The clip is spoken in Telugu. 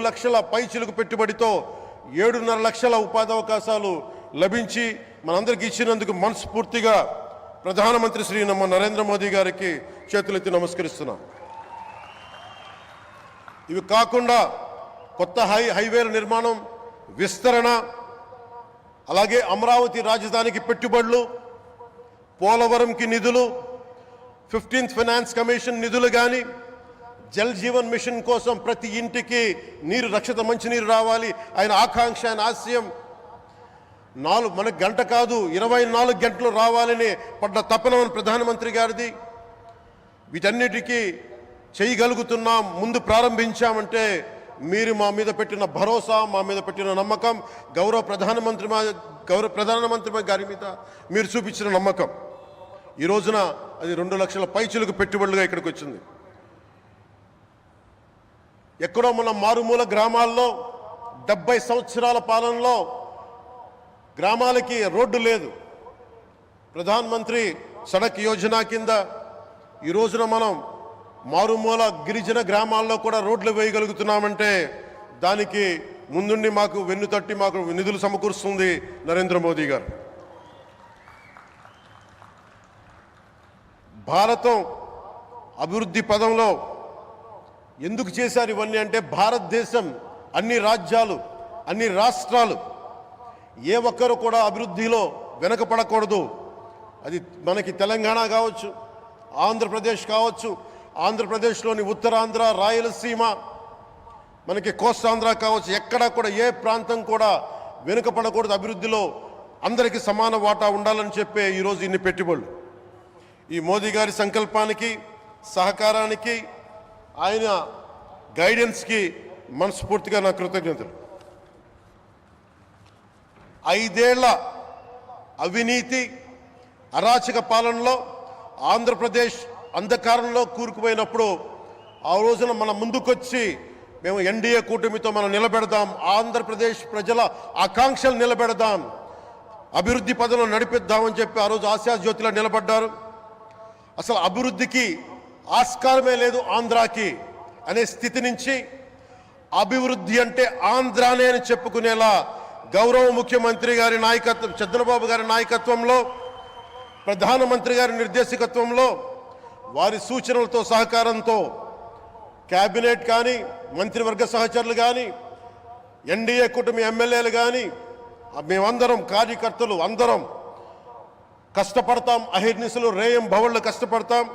లక్షల పైచిలుకు పెట్టుబడితో 7.5 లక్షల ఉపాధి అవకాశాలు లభించి మనందరికీ ఇచ్చినందుకు మనస్ఫూర్తిగా ప్రధానమంత్రి శ్రీ నరేంద్ర మోదీ గారికి చేతులెత్తి నమస్కరిస్తున్నాం. ఇవి కాకుండా కొత్త హైవేల నిర్మాణం, విస్తరణ, అలాగే అమరావతి రాజధానికి పెట్టుబడులు, పోలవరంకి నిధులు, 15th ఫైనాన్స్ కమిషన్ నిధులు కానీ, జల్ జీవన్ మిషన్ కోసం ప్రతి ఇంటికి నీరు, రక్షిత మంచినీరు రావాలి ఆయన ఆకాంక్ష, ఆయన ఆశయం. మనకు గంట కాదు 24 గంటలు రావాలని పడ్డ తపన ప్రధానమంత్రి గారిది. వీటన్నిటికీ చేయగలుగుతున్నాం, ముందు ప్రారంభించామంటే మీరు మా మీద పెట్టిన భరోసా, మా మీద పెట్టిన నమ్మకం, గౌరవ ప్రధానమంత్రి గారి మీద మీరు చూపించిన నమ్మకం. ఈ రోజున అది 2 లక్షల పైచిలకు పెట్టుబడులుగా ఇక్కడికి వచ్చింది. ఎక్కడో మన మారుమూల గ్రామాల్లో 70 సంవత్సరాల పాలనలో గ్రామాలకి రోడ్డు లేదు. ప్రధానమంత్రి సడక్ యోజన కింద ఈ రోజున మనం మారుమూల గిరిజన గ్రామాల్లో కూడా రోడ్లు వేయగలుగుతున్నామంటే దానికి ముందుండి మాకు వెన్నుతట్టి మాకు నిధులు సమకూరుస్తుంది నరేంద్ర మోదీ గారు. భారతం అభివృద్ధి పదంలో ఎందుకు చేశారు ఇవన్నీ అంటే, భారతదేశం అన్ని రాజ్యాలు, అన్ని రాష్ట్రాలు ఏ ఒక్కరు కూడా అభివృద్ధిలో వెనకపడకూడదు. అది మనకి తెలంగాణ కావచ్చు, ఆంధ్రప్రదేశ్ కావచ్చు, ఆంధ్రప్రదేశ్లోని ఉత్తరాంధ్ర, రాయలసీమ, మనకి కోస్తాంధ్ర కావచ్చు, ఎక్కడా కూడా ఏ ప్రాంతం కూడా వెనుకపడకూడదు. అభివృద్ధిలో అందరికీ సమాన వాటా ఉండాలని చెప్పే ఈరోజు ఇన్ని పెట్టుబడులు. ఈ మోదీ గారి సంకల్పానికి, సహకారానికి, ఆయన గైడెన్స్కి మనస్ఫూర్తిగా నా కృతజ్ఞతలు. 5 ఏళ్ల అవినీతి, అరాచక పాలనలో ఆంధ్రప్రదేశ్ అంధకారంలో కూరుకుపోయినప్పుడు ఆ రోజున మన ముందుకొచ్చి మేము ఎన్డీఏ కూటమితో మనం నిలబెడదాం, ఆంధ్రప్రదేశ్ ప్రజల ఆకాంక్షలు నిలబెడదాం, అభివృద్ధి పదంలో నడిపిద్దామని చెప్పి ఆ రోజు ఆశాజ్యోతిలో నిలబడ్డారు. అసలు అభివృద్ధికి ఆస్కారమే లేదు ఆంధ్రాకి అనే స్థితి నుంచి అభివృద్ధి అంటే ఆంధ్రానే అని చెప్పుకునేలా గౌరవ ముఖ్యమంత్రి గారి నాయకత్వం, చంద్రబాబు గారి నాయకత్వంలో, ప్రధానమంత్రి గారి నిర్దేశకత్వంలో, వారి సూచనలతో, సహకారంతో క్యాబినెట్ కానీ, మంత్రివర్గ సహచరులు కానీ, ఎన్డీఏ కూటమి ఎమ్మెల్యేలు కానీ, మేమందరం కార్యకర్తలు అందరం కష్టపడతాం. అహిర్నిశలు రేయం భవళ్ళు కష్టపడతాం.